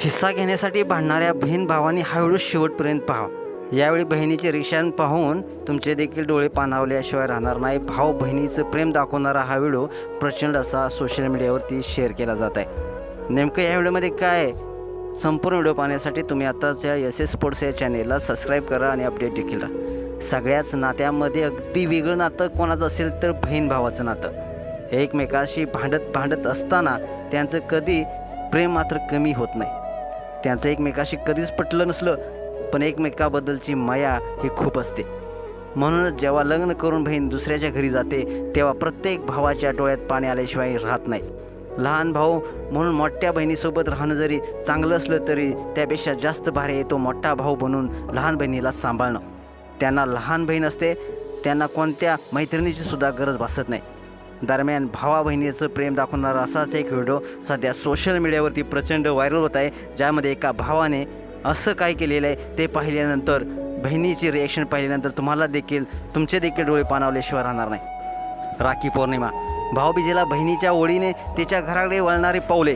हिस्सा घेण्यासाठी भांडणाऱ्या बहीण भावांनी हा व्हिडिओ शेवटपर्यंत पहा। यावेळी बहिणीचे रिएक्शन पाहून तुमचे देखील डोळे पाणावल्याशिवाय राहणार नाही। भाऊ बहिणीचं प्रेम दाखवणारा हा व्हिडिओ प्रचंड असा सोशल मीडियावरती शेअर केला जात आहे। नेमकं या व्हिडिओमध्ये काय आहे, संपूर्ण व्हिडिओ पाहण्यासाठी तुम्ही आताच्या SS स्पोर्ट्स या चॅनेलला सबस्क्राईब करा आणि अपडेट देखील राहा। सगळ्याच नात्यामध्ये अगदी वेगळं नातं कोणाचं असेल तर बहीण भावाचं नातं। एकमेकाशी भांडत असताना त्यांचं कधी प्रेम मात्र कमी होत नाही। त्यांचं एकमेकाशी कधीच पटलं नसलं पण एकमेकाबद्दलची माया ही खूप असते। म्हणूनच जेव्हा लग्न करून बहीण दुसऱ्याच्या घरी जाते तेव्हा प्रत्येक भावाच्या डोळ्यात पाणी आल्याशिवाय राहत नाही। लहान भाऊ म्हणून मोठ्या बहिणीसोबत राहणं जरी चांगलं असलं तरी त्यापेक्षा जास्त भारी येतो मोठा भाऊ बनून लहान बहिणीला सांभाळणं। त्यांना लहान बहीण असते, त्यांना कोणत्या मैत्रिणीची सुद्धा गरज भासत नाही। दरम्यान भावा बहिणीचं प्रेम दाखवणारा असाच एक व्हिडिओ सध्या सोशल मीडियावरती प्रचंड व्हायरल होत आहे, ज्यामध्ये एका भावाने असं काय केलेलं आहे ते पाहिल्यानंतर, बहिणीची रिॲक्शन पाहिल्यानंतर तुमचे देखील डोळे पाणावल्याशिवाय राहणार नाही। राखी पौर्णिमा, भाऊबीजेला बहिणीच्या ओढीने तिच्या घराकडे वळणारे पावले।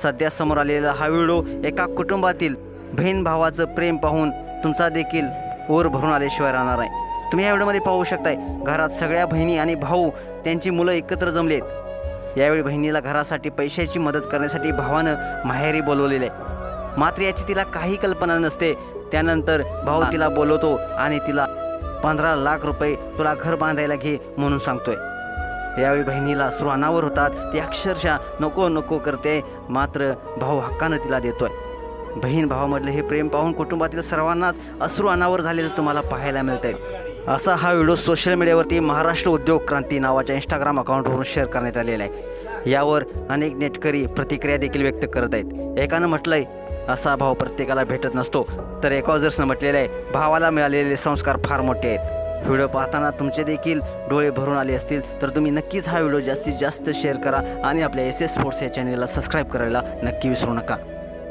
सध्या समोर आलेला हा व्हिडिओ एका कुटुंबातील बहीण भावाचं प्रेम पाहून तुमचा देखील ओर भरून आल्याशिवाय राहणार नाही। तुम्ही या व्हिडिओमध्ये पाहू शकताय, घरात सगळ्या बहिणी आणि भाऊ त्यांची मुलं एकत्र जमलेत। यावेळी बहिणीला घरासाठी पैशाची मदत करण्यासाठी भावानं माहेरी बोलवलेले आहे, मात्र याची तिला काही कल्पना नसते। त्यानंतर भाऊ तिला बोलवतो आणि तिला 15 लाख रुपये तुला घर बांधायला घे म्हणून सांगतोय। यावेळी बहिणीला अश्रू अनावर होतात, ती अक्षरशः नको नको करते, मात्र भाऊ हक्कानं तिला देतोय। बहीण भावामधलं हे प्रेम पाहून कुटुंबातील सर्वांनाच अश्रू अनावर झालेलं तुम्हाला पाहायला मिळत आहे। असा हा व्हिडिओ सोशल मीडियावरती महाराष्ट्र उद्योग क्रांती नावाच्या इंस्टाग्राम अकाउंटवरून शेअर करण्यात आलेला आहे। यावर अनेक नेटकरी प्रतिक्रिया देखील व्यक्त करत आहेत। एकानं म्हटलंय, असा भाव प्रत्येकाला भेटत नसतो, तर एका युजर्सनं म्हटलेलं आहे, भावाला मिळालेले संस्कार फार मोठे आहेत। व्हिडिओ पाहताना तुमचे देखील डोळे भरून आले असतील तर तुम्ही नक्कीच हा व्हिडिओ जास्तीत जास्त शेअर करा आणि आपल्या SS स्पोर्ट्स या चॅनेलला सबस्क्राईब करायला नक्की विसरू नका।